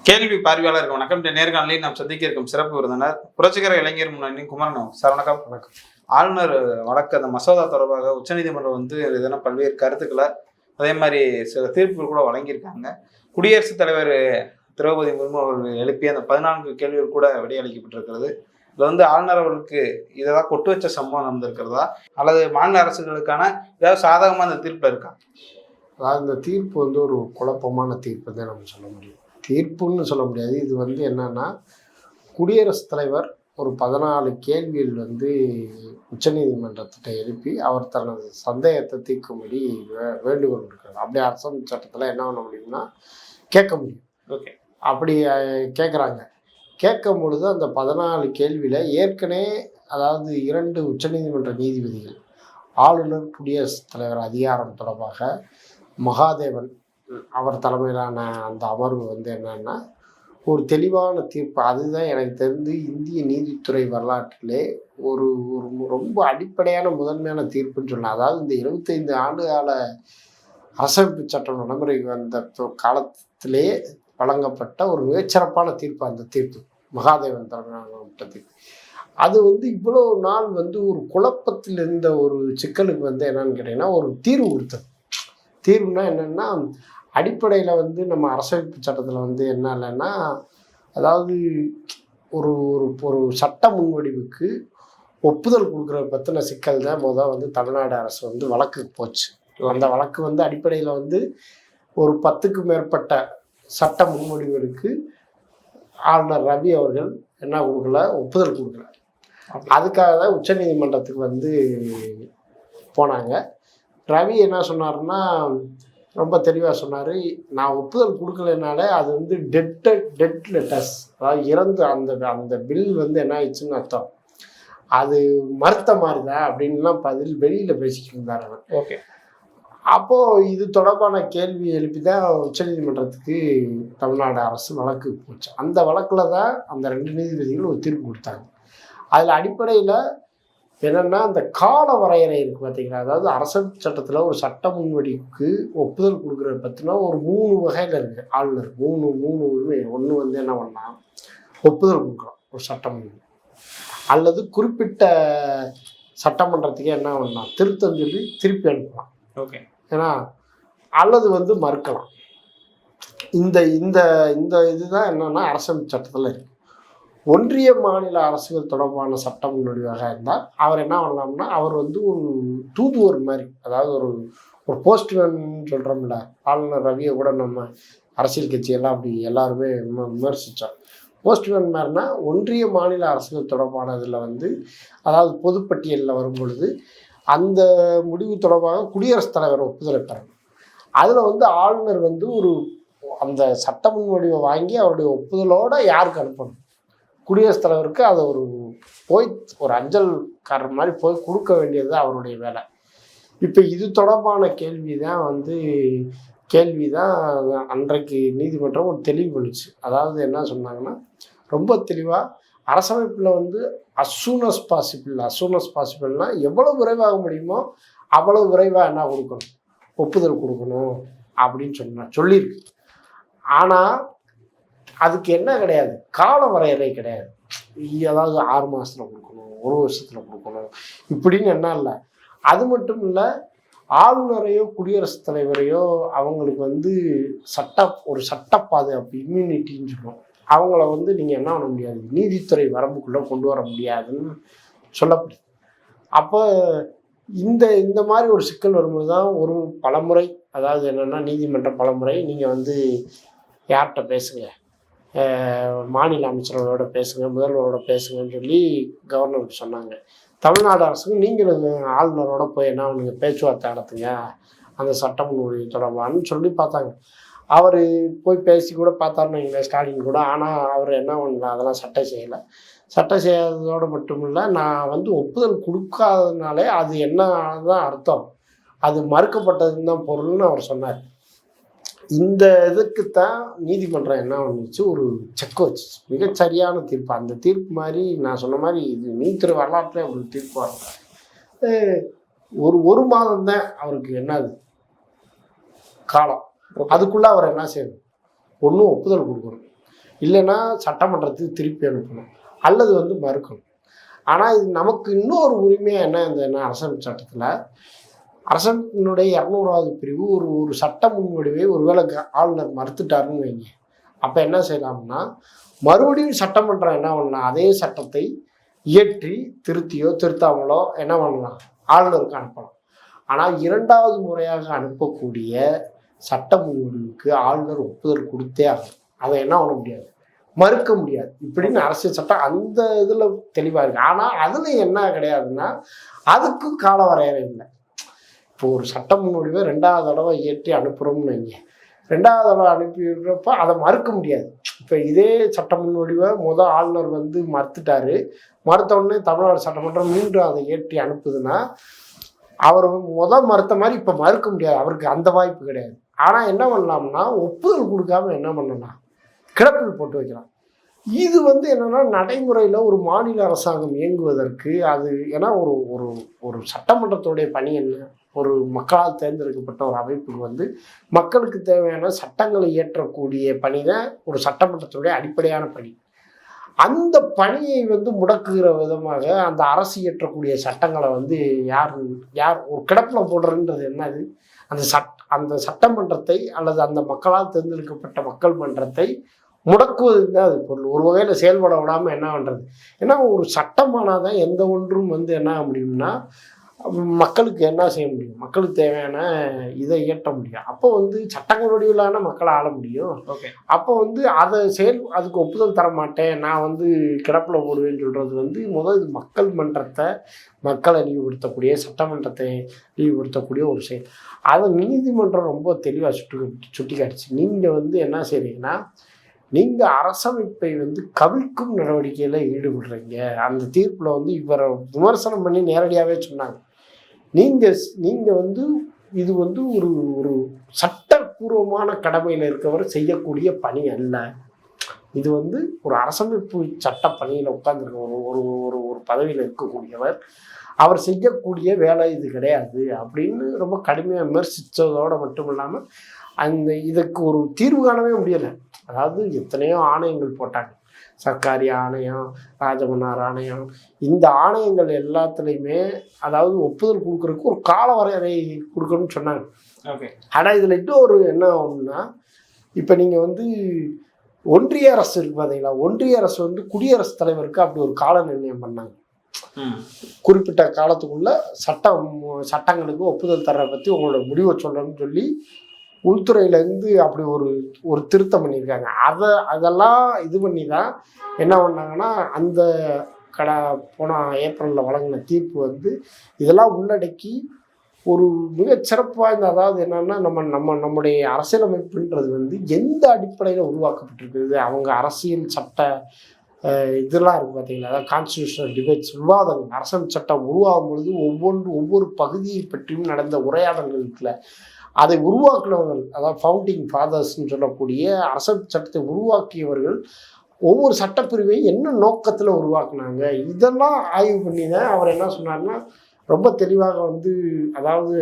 கேள்வி பார்வையாளருக்கு வணக்கம். இந்த நேர்காணலில் நாம் சந்திக்க இருக்கும் சிறப்பு விருந்தினர் புரட்சிகர இளைஞர் முன்னணி குமரன் சார். வணக்கம். வணக்கம். ஆளுநர் வழக்கு அந்த மசோதா தொடர்பாக உச்சநீதிமன்றம் இதெல்லாம் பல்வேறு கருத்துக்களை அதே மாதிரி சில தீர்ப்புகள் கூட வழங்கியிருக்காங்க. குடியரசுத் தலைவர் திரௌபதி முர்மு அவர்கள் எழுப்பிய அந்த 14 கேள்விகள் கூட விடையளிக்கப்பட்டிருக்கிறது. இதுல ஆளுநர் அவர்களுக்கு இதெல்லாம் கொட்டு வச்ச சம்பவம் நடந்திருக்கிறதா அல்லது மாநில அரசுகளுக்கான ஏதாவது சாதகமான அந்த தீர்ப்புல இருக்கா? அதாவது இந்த தீர்ப்பு ஒரு குழப்பமான தீர்ப்பு தான் நம்ம சொல்ல முடியும். தீர்ப்புன்னு சொல்ல முடியாது. இது என்னன்னா, குடியரசுத் தலைவர் ஒரு 14 கேள்விகள் உச்சநீதிமன்றத்திட்ட எழுப்பி அவர் தனது சந்தேகத்தை தீர்க்கும்படி வேண்டுகோள் இருக்கிறார். அப்படியே அரசமைப்பு சட்டத்தில் என்ன பண்ண முடியும்னா கேட்க முடியும். ஓகே, அப்படி கேட்குறாங்க. கேட்கும் பொழுது அந்த 14 கேள்வியில் ஏற்கனவே அதாவது 2 உச்சநீதிமன்ற நீதிபதிகள் ஆளுநர் குடியரசுத் தலைவர் அதிகாரம் தொடர்பாக மகாதேவன் அவர் தலைமையிலான அந்த அமர்வு என்னன்னா ஒரு தெளிவான தீர்ப்பு. அதுதான் எனக்கு தெரிந்து இந்திய நீதித்துறை வரலாற்றிலே ஒரு ஒரு ரொம்ப அடிப்படையான முதன்மையான தீர்ப்புன்னு சொல்லலாம். அதாவது இந்த 75 ஆண்டு கால அரசமைப்பு சட்டம் நடைமுறைக்கு வந்த காலத்திலே வழங்கப்பட்ட ஒரு மிகச்சிறப்பான தீர்ப்பு. அந்த தீர்ப்பு மகாதேவன் தலைமையிலான தீர்ப்பு. அது இவ்வளோ நாள் ஒரு குழப்பத்தில் இருந்த ஒரு சிக்கலுக்கு என்னன்னு கேட்டிங்கன்னா ஒரு தீர்வு கொடுத்தது. தீர்வுனா என்னென்னா, அடிப்படையில் நம்ம அரசமைப்பு சட்டத்தில் என்ன இல்லைன்னா, அதாவது ஒரு ஒரு ஒரு சட்ட முன்வடிவுக்கு ஒப்புதல் கொடுக்குற பற்றின சிக்கல் தான் தமிழ்நாடு அரசு வழக்குக்கு போச்சு. அந்த வழக்கு அடிப்படையில் ஒரு 10க்கும் மேற்பட்ட சட்ட முன்வடிவுகளுக்கு ஆளுநர் ரவி அவர்கள் என்ன கொடுக்கல, ஒப்புதல் கொடுக்கல. அதுக்காக தான் உச்சநீதிமன்றத்துக்கு போனாங்க. ரவி என்ன சொன்னார்னா, ரொம்ப தெளிவாக சொன்னார், நான் ஒப்புதல் கொடுக்கலனால அது டெட் லெட்டர்ஸ், அதாவது இறந்து அந்த அந்த பில் என்ன ஆயிடுச்சுன்னு அர்த்தம், அது மறுத்த மாதிரி தான் அப்படின்லாம் வெளியில் பேசிக்கிட்டு இருந்தார். ஓகே. அப்போது இது தொடர்பான கேள்வி எழுப்பி தான் உச்சநீதிமன்றத்துக்கு தமிழ்நாடு அரசு வழக்கு போச்சு. அந்த வழக்கில் தான் அந்த 2 நீதிபதிகள் ஒரு தீர்ப்பு கொடுத்தாங்க. அதில் அடிப்படையில் என்னென்னா, அந்த கால வரையறை இருக்குது பார்த்தீங்களா, அதாவது அரசமைப்பு சட்டத்தில் ஒரு சட்ட முன்வடிவுக்கு ஒப்புதல் கொடுக்குறத பற்றினா ஒரு 3 வகையில் இருக்குது. ஆளுநர் 3 உரிமை. ஒன்று என்ன பண்ணலாம், ஒப்புதல் கொடுக்கலாம் ஒரு சட்ட முன்வடிவு, அல்லது குறிப்பிட்ட சட்டமன்றத்துக்கு என்ன பண்ணலாம், திருத்தம் சொல்லி திருப்பி அனுப்பலாம். ஓகே. ஏன்னா அல்லது மறுக்கலாம். இந்த இந்த இந்த இதுதான் என்னென்னா அரசமைப்பு சட்டத்தில் இருக்குது. ஒன்றிய மாநில அரசுகள் தொடர்பான சட்ட முன்வடிவாக இருந்தால் அவர் என்ன பண்ணலாம்னா, அவர் ஒரு தூதுவர் மாதிரி, அதாவது ஒரு போஸ்ட்மேன் சொல்கிறோம்ல, ஆளுநர் ரவியை கூட நம்ம அரசியல் கட்சியெல்லாம் அப்படி எல்லாருமே விமர்சித்தோம். போஸ்ட்மேன் மாதிரினா ஒன்றிய மாநில அரசுகள் தொடர்பானதில் அதாவது பொதுப்பட்டியலில் வரும்பொழுது அந்த முடிவு தொடர்பாக குடியரசுத் தலைவர் ஒப்புதலை பெறணும். அதில் ஆளுநர் ஒரு அந்த சட்ட முன்வடிவை வாங்கி அவருடைய ஒப்புதலோடு யாருக்கு அனுப்பணும், குடியரசுத் தலைவருக்கு அதை போய் ஒரு அஞ்சல்காரர் மாதிரி போய் கொடுக்க வேண்டியது தான் அவருடைய வேலை. இப்போ இது தொடர்பான கேள்வி தான் அன்றைக்கு நீதிமன்றம் ஒரு தெளிவு பண்ணிச்சு. அதாவது என்ன சொன்னாங்கன்னா, ரொம்ப தெளிவாக அரசமைப்பில் as soon as பாசிபிள்னா எவ்வளவு விரைவாக முடியுமோ அவ்வளவு விரைவாக என்ன கொடுக்கணும், ஒப்புதல் கொடுக்கணும் அப்படின்னு சொல்லியிருக்கு. ஆனால் அதுக்கு என்ன கிடையாது, கால வரையறை கிடையாது. அதாவது 6 மாதத்தில் கொடுக்கணும், 1 வருஷத்தில் கொடுக்கணும் இப்படின்னு என்ன இல்லை. அது மட்டும் இல்லை, ஆளுநரையோ குடியரசுத் தலைவரையோ அவங்களுக்கு ஒரு சட்ட பாதுகாப்பு இம்யூனிட்டின்னு சொல்லுவோம். அவங்கள நீங்கள் என்ன பண்ண முடியாது, நீதித்துறை வரம்புக்குள்ளே கொண்டு வர முடியாதுன்னு சொல்லப்படுது. அப்போ இந்த மாதிரி ஒரு சிக்கல் வரும்போது தான் ஒரு பலமுறை, அதாவது என்னென்னா நீதிமன்றம் பலமுறை நீங்கள் யார்கிட்ட பேசுங்க, மாநில அமைச்சர்களோட பேசுங்க, முதல்வரோட பேசுங்கன்னு சொல்லி கவர்னருக்கு சொன்னாங்க. தமிழ்நாடு அரசுக்கு நீங்களும் ஆளுநரோட போய் என்ன பண்ணுங்க, பேச்சுவார்த்தை நடத்துங்க அந்த சட்ட முன்வடிவு தொடர்பான்னு சொல்லி பார்த்தாங்க. அவர் போய் பேசி கூட பார்த்தாருன்னு வைங்களேன், ஸ்டாலின் கூட. ஆனால் அவர் என்ன பண்ணல, அதெல்லாம் சட்டம் செய்யலை. சட்டம் செய்யாததோடு மட்டும் இல்லை, நான் ஒப்புதல் கொடுக்காததுனாலே அது என்ன தான் அர்த்தம், அது மறுக்கப்பட்டதுன்னு தான் பொருள்னு அவர் சொன்னார். இந்த இதுக்குத்தான் நீதிமன்றம் என்ன பண்ணிச்சு, ஒரு செக் வச்சு மிகச்சரியான தீர்ப்பு. அந்த தீர்ப்பு மாதிரி நான் சொன்ன மாதிரி இது நீதித்துறை வரலாற்றுல ஒரு தீர்ப்பு வரும். ஒரு மாதம் தான் அவருக்கு என்னது காலம். அதுக்குள்ளே அவர் என்ன செய்யணும், ஒன்றும் ஒப்புதல் கொடுக்கணும், இல்லைன்னா சட்டமன்றத்துக்கு திருப்பி அனுப்பணும் அல்லது வந்து மறுக்கணும். ஆனால் இது நமக்கு இன்னொரு உரிமையாக என்ன இருந்ததுன்னா அரசமைப்பு சட்டத்தில் அரசமைப்பினுடைய 200வது பிரிவு ஒரு ஒரு சட்ட முன்வடிவை ஒருவேளை ஆளுநர் மறுத்துட்டாருன்னு வைங்க, அப்போ என்ன செய்யலாம்னா மறுபடியும் சட்டமன்றம் என்ன பண்ணலாம், அதே சட்டத்தை இயற்றி திருத்தியோ திருத்தாமலோ என்ன பண்ணலாம், ஆளுநருக்கு அனுப்பலாம். ஆனால் 2வது முறையாக அனுப்பக்கூடிய சட்ட முன்வடிவுக்கு ஆளுநர் ஒப்புதல் கொடுத்தே ஆகும். அதை என்ன பண்ண முடியாது, மறுக்க முடியாது. இப்படின்னு அரசியல் சட்டம் அந்த இதில் தெளிவாக இருக்கு. ஆனால் அதில் என்ன கிடையாதுன்னா அதுக்கும் கால வரையறை இல்லை. இப்போ ஒரு சட்ட முன்வடிவை 2வது தடவை ஏற்றி அனுப்புகிறோம்னு வைங்க, 2வது தடவை அனுப்பிடுறப்ப அதை மறுக்க முடியாது. இப்போ இதே சட்ட முன்வடிவை ஆளுநர் வந்து மறுத்துட்டாரு, மறுத்த உடனே தமிழ்நாடு சட்டமன்றம் மீண்டும் அதை ஏற்றி அனுப்புதுன்னா அவர் மறுத்த மாதிரி இப்போ மறுக்க முடியாது, அவருக்கு அந்த வாய்ப்பு கிடையாது. ஆனால் என்ன பண்ணலாம்னா ஒப்புதல் கொடுக்காம என்ன பண்ணலாம், கிடப்பில் போட்டு வைக்கலாம். இது வந்து என்னன்னா நடைமுறையில் ஒரு மாநில அரசாங்கம் இயங்குவதற்கு அது ஏன்னா ஒரு ஒரு ஒரு சட்டமன்றத்துடைய பணி என்ன, ஒரு மக்களால் தேர்ந்தெடுக்கப்பட்ட ஒரு அமைப்புக்கு வந்து மக்களுக்கு தேவையான சட்டங்களை இயற்றக்கூடிய பணி தான் ஒரு சட்டமன்றத்துடைய அடிப்படையான பணி. அந்த பணியை வந்து முடக்குகிற விதமாக அந்த அரசு இயற்றக்கூடிய சட்டங்களை வந்து யார் ஒரு கிடப்பில் போடுறதுன்றது என்னது, அந்த சட்டமன்றத்தை அல்லது அந்த மக்களால் தேர்ந்தெடுக்கப்பட்ட மக்கள் மன்றத்தை முடக்குவது தான் அது பொருள். ஒரு வகையில் செயல்பட விடாமல் என்ன பண்ணுறது, ஏன்னா ஒரு சட்டமானாதான் எந்த ஒன்றும் வந்து என்ன ஆக முடியும்னா மக்களுக்கு என்ன செய்ய முடியும், மக்களுக்கு தேவையான இதை இயற்ற முடியும். அப்போ வந்து சட்டங்கள் வடிவிலான மக்களை ஆள முடியும். ஓகே, அப்போ வந்து அதுக்கு ஒப்புதல் தர மாட்டேன், நான் வந்து கிடப்பில் போடுவேன்னு சொல்கிறது வந்து இது மக்கள் மன்றத்தை, மக்களை இழிவுபடுத்தக்கூடிய சட்டமன்றத்தை இழிவுபடுத்தக்கூடிய ஒரு செயல். அதை நீதிமன்றம் ரொம்ப தெளிவாக சுட்டி காட்டுச்சு. நீங்கள் வந்து என்ன செய்றீங்கன்னா, நீங்கள் அரசமைப்பை வந்து கவிழ்க்கும் நடவடிக்கையில் ஈடுபடுறீங்க. அந்த தீர்ப்பில் வந்து இவரை விமர்சனம் பண்ணி நேரடியாகவே சொன்னாங்க, நீங்கள் வந்து இது வந்து ஒரு ஒரு சட்டப்பூர்வமான கடமையில் இருக்கவர் செய்யக்கூடிய பணி அல்ல, இது வந்து ஒரு அரசமைப்பு சட்ட பணியில் உட்கார்ந்துருக்க ஒரு ஒரு ஒரு பதவியில் இருக்கக்கூடியவர், அவர் செய்யக்கூடிய வேலை இது கிடையாது அப்படின்னு ரொம்ப கடுமையாக விமர்சித்ததோடு மட்டும் இல்லாமல் இதுக்கு ஒரு தீர்வு காணவே முடியலை. அதாவது எத்தனையோ ஆணையங்கள் போட்டாங்க, சர்க்காரி ஆணையம், ராஜமன்னார் ஆணையம், இந்த ஆணையங்கள் எல்லாத்துலேயுமே அதாவது ஒப்புதல் கொடுக்குறதுக்கு ஒரு கால வரையறை கொடுக்கணும்னு சொன்னாங்க. ஓகே, ஆனால் இதில் இன்னொரு என்ன ஆகும்னா, இப்போ நீங்கள் வந்து ஒன்றிய அரசு இருக்கு பார்த்தீங்களா, ஒன்றிய அரசு வந்து குடியரசுத் தலைவருக்கு அப்படி ஒரு கால நிர்ணயம் பண்ணாங்க. குறிப்பிட்ட காலத்துக்குள்ள சட்டங்களுக்கு ஒப்புதல் தர்றதை பற்றி உங்களோட முடிவை சொல்லணும்னு சொல்லி உள்துறையிலேருந்து அப்படி ஒரு திருத்தம் பண்ணியிருக்காங்க. அதெல்லாம் இது பண்ணி தான் என்ன பண்ணாங்கன்னா அந்த போன ஏப்ரலில் வழங்கின தீர்ப்பு வந்து இதெல்லாம் உள்ளடக்கி ஒரு மிகச்சிறப்பு வாய்ந்த, அதாவது என்னென்னா நம்முடைய அரசியலமைப்புன்றது வந்து எந்த அடிப்படையில் உருவாக்கப்பட்டிருக்குது, அவங்க அரசியல் சட்ட இதெல்லாம் இருக்குது பார்த்தீங்களா, அதாவது கான்ஸ்டியூஷனல் டிபேட்ஸ், விவாதங்கள், அரசியல் சட்டம் உருவாகும் பொழுது ஒவ்வொரு பகுதியை பற்றியும் நடந்த உரையாடல்கள் இருக்குல்ல, அதை உருவாக்குனவர்கள், அதாவது ஃபவுண்டிங் ஃபாதர்ஸ்ன்னு சொல்லக்கூடிய அரசியல் சட்டத்தை உருவாக்கியவர்கள் ஒவ்வொரு சட்டப்பிரிவையும் என்ன நோக்கத்தில் உருவாக்குனாங்க, இதெல்லாம் ஆய்வு பண்ணி தான் அவர் என்ன சொன்னார்னா ரொம்ப தெளிவாக வந்து, அதாவது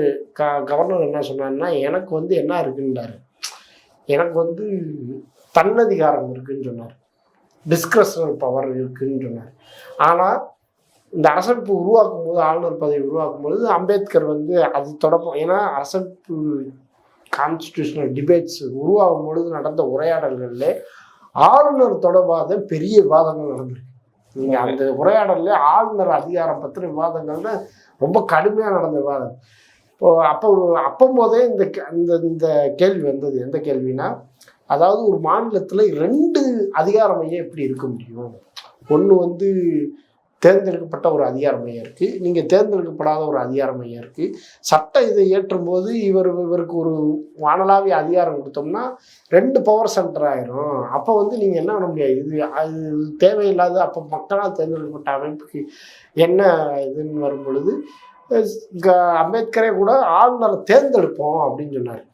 கவர்னர் என்ன சொன்னார்னா, எனக்கு வந்து என்ன இருக்குன்றாரு, எனக்கு வந்து தன்னதிகாரம் இருக்குன்னு சொன்னார், டிஸ்கிரஷனல் பவர் இருக்குன்னு சொன்னார். ஆனால் இந்த அரசமைப்பு உருவாக்கும் போது, ஆளுநர் பதவி உருவாக்கும் பொழுது அம்பேத்கர் வந்து அது தொடர்பு, ஏன்னா அரசமைப்பு கான்ஸ்டியூஷனல் டிபேட்ஸ் உருவாகும் பொழுது நடந்த உரையாடல்களில் ஆளுநர் தொடர்பாக பெரிய விவாதங்கள் நடந்திருக்கு. நீங்கள் அந்த உரையாடலில் ஆளுநர் அதிகாரம் பற்றின விவாதங்கள்னு ரொம்ப கடுமையாக நடந்த விவாதம். அப்போதே இந்த கேள்வி வந்தது. எந்த கேள்வினா, அதாவது ஒரு மாநிலத்தில் 2 அதிகார மையம் எப்படி இருக்க முடியும், ஒன்று வந்து தேர்ந்தெடுக்கப்பட்ட ஒரு அதிகார மையம் இருக்குது, நீங்கள் தேர்ந்தெடுக்கப்படாத ஒரு அதிகார மையம் இருக்குது. சட்டம் இதை இயற்றும் போது இவருக்கு ஒரு வானளாவிய அதிகாரம் கொடுத்தோம்னா 2 பவர் சென்டர் ஆயிரும். அப்போ வந்து நீங்கள் என்ன பண்ண முடியாது, அது தேவையில்லாத. அப்போ மக்களால் தேர்ந்தெடுக்கப்பட்ட அமைப்புக்கு என்ன இதுன்னு வரும் பொழுது அம்பேத்கரே கூட ஆளுநரை தேர்ந்தெடுப்போம் அப்படின்னு சொன்னார்.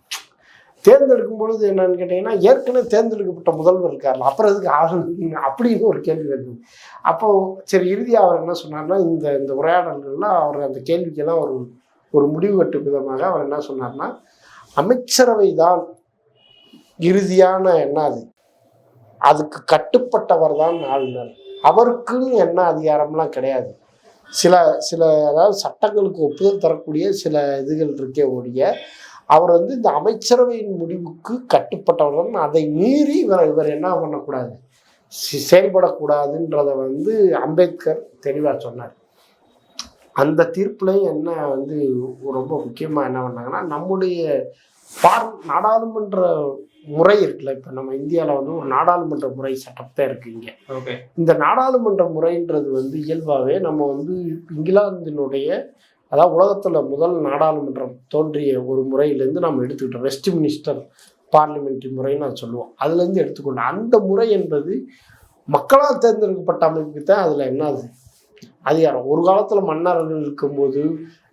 தேர்ந்தெடுக்கும் பொழுது என்னன்னு கேட்டிங்கன்னா, ஏற்கனவே தேர்ந்தெடுக்கப்பட்ட முதல்வர் இருக்கார்ல, அப்புறம் எதுக்கு ஆளுநர் அப்படின்னு ஒரு கேள்வி வருது. அப்போ சரி, இறுதியாக அவர் என்ன சொன்னார்னா, இந்த உரையாடல்கள்லாம் அவர் அந்த கேள்விக்கெல்லாம் ஒரு முடிவு கட்டும் விதமாக அவர் என்ன சொன்னார்னா, அமைச்சரவை தான் இறுதியான என்ன அது அதுக்கு கட்டுப்பட்டவர் தான் ஆளுநர். அவருக்குன்னு என்ன அதிகாரம்லாம் கிடையாது. சில சில அதாவது சட்டங்களுக்கு ஒப்புதல் தரக்கூடிய சில இதுகள் இருக்கே ஒழிய அவர் வந்து இந்த அமைச்சரவையின் முடிவுக்கு கட்டுப்பட்டவர் தான். அதை மீறி இவர் என்ன பண்ணக்கூடாது, செயல்படக்கூடாதுன்றத வந்து அம்பேத்கர் தெளிவாக சொன்னார். அந்த தீர்ப்புலையும் என்ன வந்து ரொம்ப முக்கியமாக என்ன பண்ணாங்கன்னா, நம்முடைய நாடாளுமன்ற முறை இருக்குல்ல, இப்போ நம்ம இந்தியாவில் வந்து ஒரு நாடாளுமன்ற முறை சட்டத்தை இருக்கு இங்கே. ஓகே. இந்த நாடாளுமன்ற முறைன்றது வந்து இயல்பாகவே நம்ம வந்து இங்கிலாந்தினுடைய அதாவது உலகத்தில் முதல் நாடாளுமன்றம் தோன்றிய ஒரு முறையிலேருந்து நம்ம எடுத்துக்கிட்டோம். வெஸ்ட் மினிஸ்டர் பார்லிமெண்ட்ரி முறைன்னு நான் சொல்லுவோம். அதுலேருந்து எடுத்துக்கொண்டோம். அந்த முறை என்பது மக்களால் தேர்ந்தெடுக்கப்பட்ட அமைப்புக்கு தான் அதில் என்னது அதிகாரம். ஒரு காலத்தில் மன்னர்கள் இருக்கும்போது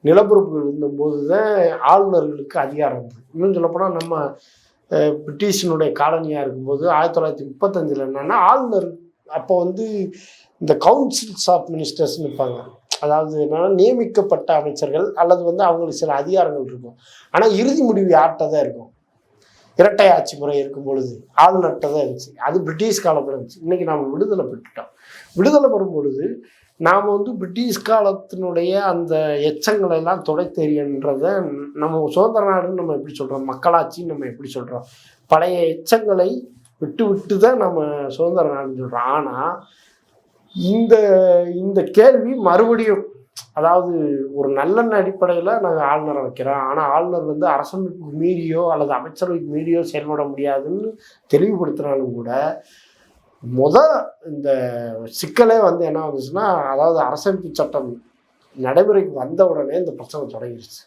நிலப்பரப்புகள் இருந்தபோது தான் ஆளுநர்களுக்கு அதிகாரம் இருந்தது. இன்னும் சொல்லப்போனால் நம்ம பிரிட்டிஷினுடைய காலனியாக இருக்கும்போது 1935 என்னன்னா ஆளுநர் அப்போ வந்து இந்த கவுன்சில்ஸ் ஆஃப் மினிஸ்டர்ஸ்னு இருப்பாங்க. அதாவது என்னன்னா நியமிக்கப்பட்ட அமைச்சர்கள் அல்லது வந்து அவங்களுக்கு சில அதிகாரங்கள் இருக்கும். ஆனால் இறுதி முடிவு யார்கிட்ட தான் இருக்கும்? இரட்டை ஆட்சி முறை இருக்கும் பொழுது ஆளுநர்கிட்ட தான் இருந்துச்சு. அது பிரிட்டிஷ் காலத்தில் இருந்துச்சு. இன்னைக்கு நாம் விடுதலை பெற்றுட்டோம். விடுதலை பெறும் பொழுது நாம் வந்து பிரிட்டிஷ் காலத்தினுடைய அந்த எச்சங்களை எல்லாம் துடைத்தெறியன்றதை நம்ம சுதந்திர நாடுன்னு நம்ம எப்படி சொல்கிறோம், மக்களாட்சின்னு நம்ம எப்படி சொல்கிறோம், பழைய எச்சங்களை விட்டு விட்டு தான் நம்ம சுதந்திர நாடுன்னு சொல்கிறோம். ஆனால் இந்த இந்த கேள்வி மறுபடியும் அதாவது ஒரு நல்லெண்ண அடிப்படையில் நாங்கள் ஆளுநரை வைக்கிறோம். ஆனால் ஆளுநர் வந்து அரசமைப்புக்கு மீறியோ அல்லது அமைச்சரவைக்கு மீறியோ செயல்பட முடியாதுன்னு தெளிவுபடுத்தினாலும் கூட இந்த சிக்கலே வந்து என்ன வந்துச்சுன்னா, அதாவது அரசமைப்பு சட்டம் நடைமுறைக்கு வந்த உடனே இந்த பிரச்சனை தொடங்கிடுச்சு.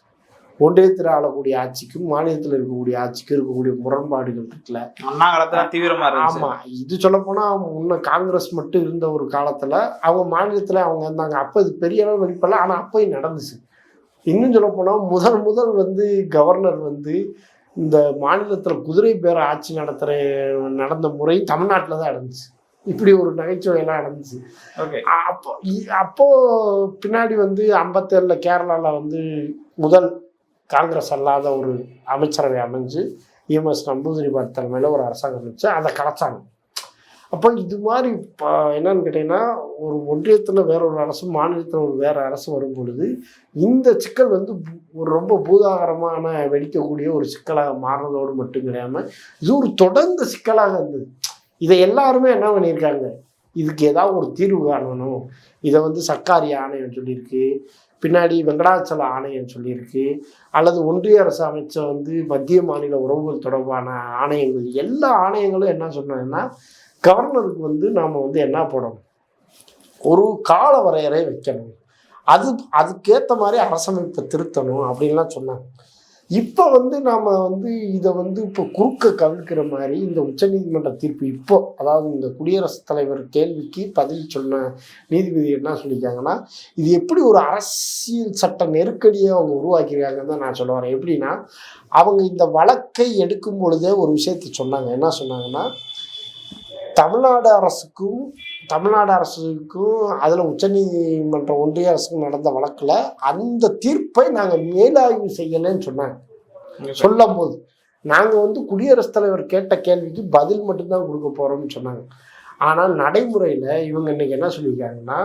ஒன்றியத்தில் ஆளக்கூடிய ஆட்சிக்கும் மாநிலத்தில் இருக்கக்கூடிய ஆட்சிக்கும் இருக்கக்கூடிய முரண்பாடுகள் இருக்குல்ல, அண்ணா காலத்துல தீவிரமா இருந்துச்சு. ஆமா, இது சொல்ல போனா முன்ன காங்கிரஸ் மட்டும் இருந்த ஒரு காலத்துல அவங்க மாநிலத்துல அவங்க இருந்தாங்க. அப்ப இது பெரிய அளவு வெளிப்படல, ஆனா அப்பயும் நடந்துச்சு. இன்னும் சொல்ல போனா முதல் வந்து கவர்னர் வந்து இந்த மாநிலத்துல குதிரை பேர ஆட்சி நடந்த முறை தமிழ்நாட்டில் தான் நடந்துச்சு. இப்படி ஒரு நகைச்சுவையெல்லாம் நடந்துச்சு. அப்போ பின்னாடி வந்து 57 கேரளாவில் வந்து முதல் காங்கிரஸ் அல்லாத ஒரு அமைச்சரவை அமைஞ்சு இஎம்எஸ் நம்பூதிரிபாட் தலைமையில் ஒரு அரசாங்கம் அமைச்சு அதை கலைச்சாங்க. அப்போ இது மாதிரி என்னன்னு கேட்டிங்கன்னா, ஒரு ஒன்றியத்தில் வேற ஒரு அரசும் மாநிலத்தில் ஒரு வேற அரசு வரும் பொழுது இந்த சிக்கல் வந்து ஒரு ரொம்ப பூதாகரமான வெடிக்கக்கூடிய ஒரு சிக்கலாக மாறினதோடு மட்டும் கிடையாமல் இது ஒரு தொடர்ந்த சிக்கலாக இருந்தது. இதை எல்லாருமே என்ன பண்ணியிருக்காங்க, இதுக்கு ஏதாவது ஒரு தீர்வு காணணும். இதை வந்து சர்க்காரி ஆணையம் சொல்லியிருக்கு, பின்னாடி வெங்கடாச்சல ஆணையம் சொல்லியிருக்கு, அல்லது ஒன்றிய அரசு அமைச்ச வந்து மத்திய மாநில உறவுகள் தொடர்பான ஆணையங்கள், எல்லா ஆணையங்களும் என்ன சொன்னாங்கன்னா கவர்னருக்கு வந்து நாம் வந்து என்ன போடணும், ஒரு கால வரையறை வைக்கணும், அதுக்கேற்ற மாதிரி அரசமைப்பை திருத்தணும் அப்படின்லாம் சொன்னாங்க. இப்போ வந்து நாம் வந்து இதை வந்து இப்போ குறுக்க கவிழ்க்கிற மாதிரி இந்த உச்சநீதிமன்ற தீர்ப்பு இப்போ அதாவது இந்த குடியரசுத் தலைவர் கேள்விக்கு பதில் சொன்ன நீதிபதி என்ன சொல்லியிருக்காங்கன்னா, இது எப்படி ஒரு அரசியல் சட்ட நெருக்கடியை அவங்க உருவாக்கியிருக்காங்கன்னு தான் நான் சொல்ல வரேன். எப்படின்னா, அவங்க இந்த வழக்கை எடுக்கும் பொழுதே ஒரு விஷயத்தை சொன்னாங்க. என்ன சொன்னாங்கன்னா, தமிழ்நாடு அரசுக்கும் அதில் உச்சநீதிமன்ற ஒன்றிய அரசுக்கும் நடந்த வழக்கில் அந்த தீர்ப்பை நாங்கள் மேலாய்வு செய்யலைன்னு சொன்னாங்க. சொல்லும் போது நாங்கள் வந்து குடியரசுத் தலைவர் கேட்ட கேள்விக்கு பதில் மட்டும்தான் கொடுக்க போகிறோம்னு சொன்னாங்க. ஆனால் நடைமுறையில் இவங்க இன்னைக்கு என்ன சொல்லியிருக்காங்கன்னா,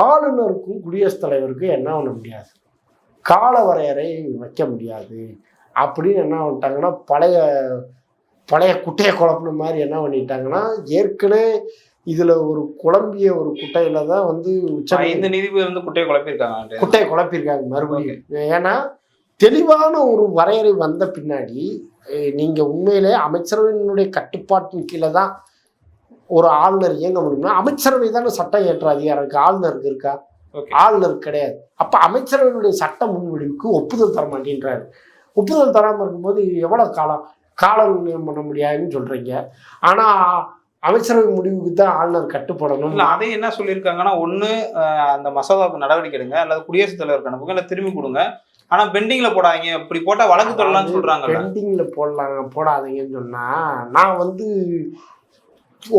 ஆளுநருக்கும் குடியரசுத் தலைவருக்கும் என்ன பண்ண முடியாது, கால வரையறை வைக்க முடியாது அப்படின்னு என்ன பண்ணிட்டாங்கன்னா, பழைய குட்டையை குழப்பின மாதிரி என்ன பண்ணிட்டாங்கன்னா, ஏற்கனவே இதுல ஒரு குழம்பிய ஒரு குட்டையில தான் வந்து இந்த நீதிபதி வந்து குட்டையை குழப்பியிருக்காங்க மறுபடியும். ஏன்னா தெளிவான ஒரு வரையறை வந்த பின்னாடி நீங்க உண்மையிலே அமைச்சரவையினுடைய கட்டுப்பாட்டின் கீழே தான் ஒரு ஆளுநர் இயங்க முடியும்னா, அமைச்சரவை தானே சட்டம் ஏற்ற அதிகாரம் இருக்கு, ஆளுநருக்கு இருக்கா? ஆளுநருக்கு கிடையாது. அப்ப அமைச்சரவையினுடைய சட்ட முன்வடிவுக்கு ஒப்புதல் தர மாட்டேன்றாரு. ஒப்புதல் தராமல் இருக்கும்போது எவ்வளவு காலம் பண்ண முடியாதுன்னு சொல்றீங்க. ஆனா அமைச்சரவை முடிவுக்கு தான் ஆளுநர் கட்டுப்படணும். இல்லை, அதை என்ன சொல்லியிருக்காங்கன்னா, ஒன்று அந்த மசோதாவுக்கு நடவடிக்கை எடுங்க, அல்லது குடியரசுத் தலைவருக்கு அனுப்புங்க, இல்லை திரும்பி கொடுங்க. ஆனா பெண்டிங்ல போடாதீங்க, இப்படி போட்டா வழக்கு தொடரலாம்னு சொல்றாங்க. பெண்டிங்ல போடாதீங்கன்னு சொன்னா, நான் வந்து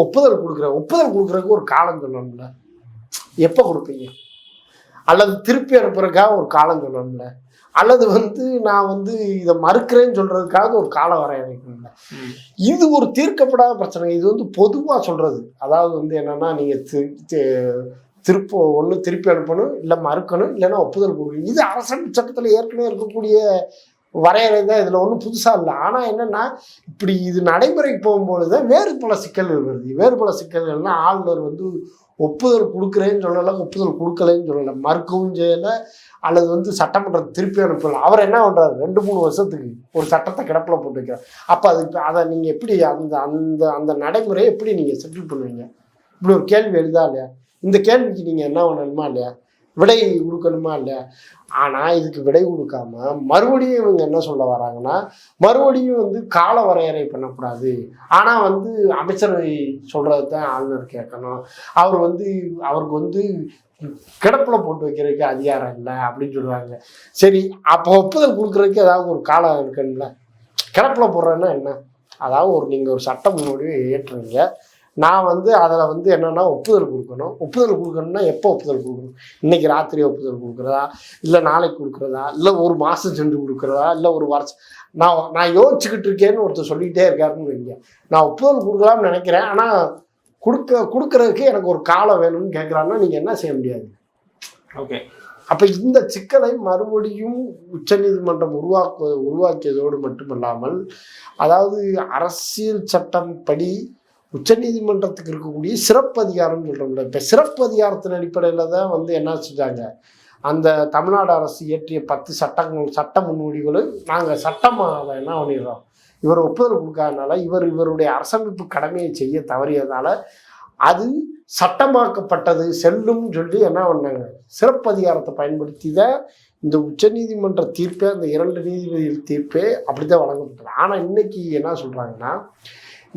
ஒப்புதல் கொடுக்குறதுக்கு ஒரு காலம் சொல்லணும்ல, எப்ப கொடுப்பீங்க, அல்லது திருப்பி அனுப்புறதுக்காக ஒரு காலம் சொல்லணும்ல. அல்லது வந்து நான் வந்து இதை மறுக்கிறேன்னு சொல்றதுக்காக ஒரு கால வரையறைக்கணும்ல. இது ஒரு தீர்க்கப்படாத பிரச்சனை. இது வந்து பொதுவாக சொல்றது. அதாவது வந்து என்னன்னா நீங்க ஒன்று திருப்பி அனுப்பணும், இல்லை மறுக்கணும், இல்லைன்னா ஒப்புதல் கொடுக்கணும். இது அரசியல் சட்டத்தில் ஏற்கனவே இருக்கக்கூடிய வரையறை தான். இதில் ஒன்றும் புதுசாக இல்லை. ஆனால் என்னென்னா இப்படி இது நடைமுறைக்கு போகும்போது தான் வேறு பல சிக்கல்கள் வருது. வேறு பல சிக்கல்கள்னா ஆளுநர் வந்து ஒப்புதல் கொடுக்குறேன்னு சொல்லலை, ஒப்புதல் கொடுக்கலைன்னு சொல்லலை, மறுக்கவும் செய்யலை, அல்லது வந்து சட்டமன்றத்தை திருப்பி அனுப்பலை. அவர் என்ன பண்ணுறாரு, 2-3 வருஷத்துக்கு ஒரு சட்டத்தை கிடப்பில் போட்டு வைக்கிறார். அப்போ அதை நீங்கள் எப்படி அந்த அந்த அந்த நடைமுறையை எப்படி நீங்கள் செட்டில் பண்ணுவீங்க? இப்படி ஒரு கேள்வி எழுதா இல்லையா? இந்த கேள்விக்கு நீங்கள் என்ன பண்ணணுமா இல்லையா, விடை கொடுக்கணுமா இல்லையா? ஆனால் இதுக்கு விடை கொடுக்காம மறுபடியும் இவங்க என்ன சொல்ல வராங்கன்னா, மறுபடியும் வந்து கால வரையறை பண்ணக்கூடாது, ஆனால் வந்து அமைச்சரவை சொல்கிறது தான் ஆளுநர் கேட்கணும், அவருக்கு வந்து கிடப்பில் போட்டு வைக்கிறதுக்கு அதிகாரம் இல்லை அப்படின்னு சொல்லுவாங்க. சரி, அப்போ ஒப்புதல் கொடுக்குறதுக்கு ஏதாவது ஒரு காலம் இருக்குல்ல. கிடப்பில் போடுறேன்னா என்ன? அதாவது நீங்கள் ஒரு சட்டம் முன்னோடி ஏற்றுறீங்க, நான் வந்து அதில் வந்து என்னென்னா ஒப்புதல் கொடுக்கணும். ஒப்புதல் கொடுக்கணும்னா எப்போ ஒப்புதல் கொடுக்கணும்? இன்றைக்கி ராத்திரி ஒப்புதல் கொடுக்குறதா, இல்லை நாளைக்கு கொடுக்குறதா, இல்லை ஒரு மாதம் சென்று கொடுக்குறதா, இல்லை ஒரு வருஷம்? நான் யோசிச்சுக்கிட்டு இருக்கேன்னு ஒருத்தர் சொல்லிக்கிட்டே இருக்காருன்னு வைங்க. நான் ஒப்புதல் கொடுக்கலாம்னு நினைக்கிறேன், ஆனால் கொடுக்குறதுக்கு எனக்கு ஒரு காலம் வேணும்னு கேட்குறாங்கன்னா நீங்கள் என்ன செய்ய முடியாது. ஓகே. அப்போ இந்த சிக்கலை மறுபடியும் உச்சநீதிமன்றம் உருவாக்கியதோடு மட்டுமல்லாமல், அதாவது அரசியல் சட்டம் படி உச்சநீதிமன்றத்துக்கு இருக்கக்கூடிய சிறப்பு அதிகாரம்னு சொல்கிறோம்ல, இப்போ சிறப்பு அதிகாரத்தின் அடிப்படையில் தான் வந்து என்ன செஞ்சாங்க, அந்த தமிழ்நாடு அரசு இயற்றிய 10 சட்ட முன்வடிவுகளும் நாங்கள் சட்டமாக அதை என்ன பண்ணிடுறோம், இவர் ஒப்புதல் கொடுக்காதனால, இவருடைய அரசமைப்பு கடமையை செய்ய தவறியதுனால அது சட்டமாக்கப்பட்டது, செல்லும் சொல்லி என்ன பண்ணாங்க, சிறப்பு அதிகாரத்தை பயன்படுத்தி தான் இந்த உச்சநீதிமன்ற தீர்ப்பே, அந்த 2 நீதிபதிகள் தீர்ப்பே அப்படித்தான் வழங்கப்பட்டது. ஆனால் இன்னைக்கு என்ன சொல்கிறாங்கன்னா,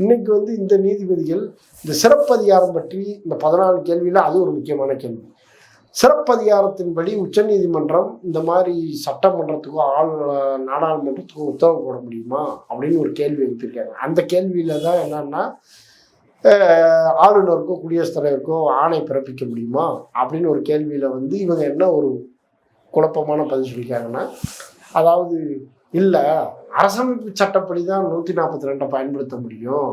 இன்னைக்கு வந்து இந்த நீதிபதிகள் இந்த சிறப்பு அதிகாரம் பற்றி இந்த 14 கேள்வியில் அது ஒரு முக்கியமான கேள்வி. சிறப்பு அதிகாரத்தின்படி உச்சநீதிமன்றம் இந்த மாதிரி சட்டமன்றத்துக்கோ நாடாளுமன்றத்துக்கோ உத்தரவு போட முடியுமா அப்படின்னு ஒரு கேள்வி எழுப்பியிருக்காங்க. அந்த கேள்வியில் தான் என்னன்னா, ஆளுநருக்கோ குடியரசுத் தலைவருக்கோ ஆணை பிறப்பிக்க முடியுமா அப்படின்னு ஒரு கேள்வியில் வந்து இவங்க என்ன ஒரு குழப்பமான பதில் சொல்லியிருக்காங்கன்னா, அதாவது இல்லை, அரசமைப்பு சட்டப்படி தான் 142 பயன்படுத்த முடியும்.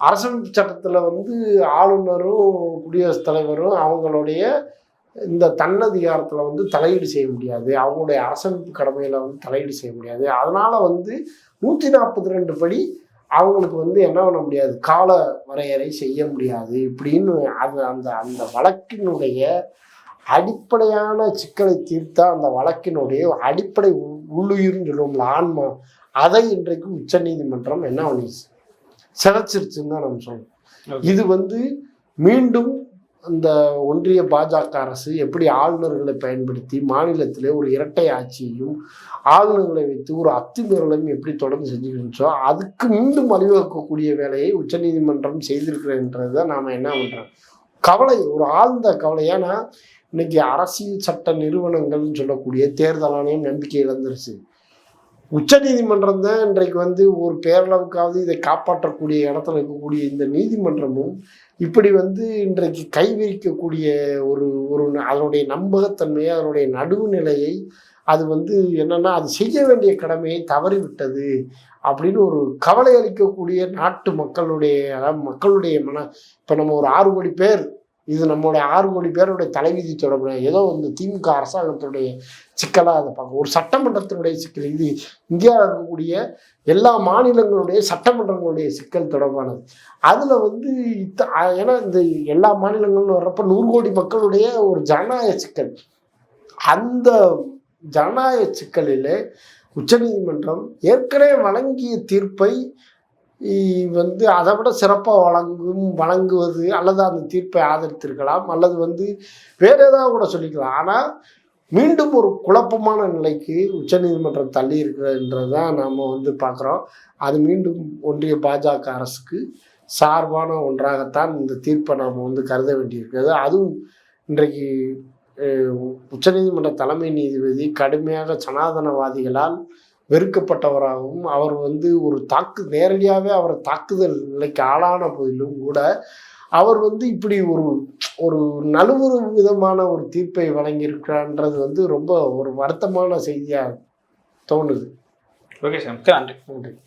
அரசமைப்பு சட்டத்தில் வந்து ஆளுநரும் குடியரசுத் தலைவரும் அவங்களுடைய இந்த தன்னதிகாரத்தில் வந்து தலையீடு செய்ய முடியாது, அவங்களுடைய அரசமைப்பு கடமையில் வந்து தலையீடு செய்ய முடியாது. அதனால் வந்து 142 படி அவங்களுக்கு வந்து என்ன பண்ண முடியாது, கால வரையறை செய்ய முடியாது இப்படின்னு அந்த அந்த வழக்கினுடைய அடிப்படையான சிக்கலை தீர்த்தா அந்த வழக்கினுடைய அடிப்படை உள்ளுயிர்னு சொல்லுவோம்ல, ஆன்மா, அதை இன்றைக்கு உச்சநீதிமன்றம் என்ன பண்ணிச்சு, சிதைச்சிருச்சுன்னு தான் நம்ம சொல்லணும். இது வந்து மீண்டும் இந்த ஒன்றிய பாஜக அரசு எப்படி ஆளுநர்களை பயன்படுத்தி மாநிலத்திலே ஒரு இரட்டை ஆட்சியையும் ஆளுநர்களை வைத்து ஒரு அத்துமீறலையும் எப்படி தொடர்ந்து செஞ்சுக்கிட்டோம், அதுக்கு மீண்டும் வழிவகுக்கக்கூடிய வேலையை உச்சநீதிமன்றம் செய்திருக்கிறதுன்றது தான் நாம் என்ன பண்ணுறோம், கவலை, ஒரு ஆழ்ந்த கவலை. ஏன்னா இன்னைக்கு அரசியல் சட்ட நிறுவனங்கள்னு சொல்லக்கூடிய தேர்தல் ஆணையம் நம்பிக்கை இழந்துருச்சு. உச்சநீதிமன்றம் தான் இன்றைக்கு வந்து ஒரு பேரளவுக்காவது இதை காப்பாற்றக்கூடிய இடத்துல இருக்கக்கூடிய இந்த நீதிமன்றமும் இப்படி வந்து இன்றைக்கு கைவிரிக்கக்கூடிய ஒரு அதனுடைய நம்பகத்தன்மையை, அதனுடைய நடுவுநிலையை, அது வந்து என்னன்னா அது செய்ய வேண்டிய கடமையை தவறிவிட்டது அப்படின்னு ஒரு கவலை அளிக்கக்கூடிய நாட்டு மக்களுடைய, அதாவது மக்களுடைய இப்போ நம்ம ஒரு 6 கோடி பேர், இது நம்மளுடைய 6 கோடி பேருடைய தலைவிதி தொடர்பு, ஏதோ இந்த திமுக அரசாங்கத்தினுடைய சிக்கலாக அதை பார்க்க, ஒரு சட்டமன்றத்தினுடைய சிக்கல், இது இந்தியாவில் இருக்கக்கூடிய எல்லா மாநிலங்களுடைய சட்டமன்றங்களுடைய சிக்கல் தொடர்பானது. அதில் வந்து ஏன்னா இந்த எல்லா மாநிலங்களும் வர்றப்ப 100 கோடி மக்களுடைய ஒரு ஜனநாயக சிக்கல், அந்த ஜனநாயக சிக்கலில் உச்சநீதிமன்றம் ஏற்கனவே வழங்கிய தீர்ப்பை வந்து அதை விட சிறப்பாக வழங்குவது அல்லது அந்த தீர்ப்பை ஆதரித்திருக்கலாம், அல்லது வந்து வேறு ஏதாவது கூட சொல்லிக்கலாம். ஆனால் மீண்டும் ஒரு குழப்பமான நிலைக்கு உச்சநீதிமன்றம் தள்ளி இருக்கிறதுன்றது தான் நாம் வந்து பார்க்குறோம். அது மீண்டும் ஒன்றிய பாஜக அரசுக்கு சார்பான ஒன்றாகத்தான் இந்த தீர்ப்பை நாம் வந்து கருத வேண்டியிருக்கிறது. அதுவும் இன்றைக்கு உச்சநீதிமன்ற தலைமை நீதிபதி கடுமையாக சனாதனவாதிகளால் வெறுக்கப்பட்டவராகவும், அவர் வந்து ஒரு நேரடியாகவே அவர் தாக்குதல் நிலைக்கு ஆளான போதிலும் கூட அவர் வந்து இப்படி ஒரு நழுவுறு விதமான ஒரு தீர்ப்பை வழங்கியிருக்கிறான்றது வந்து ரொம்ப ஒரு வருத்தமான செய்தியாக தோணுது. ஓகே சார், மிக்க நன்றி. நன்றி.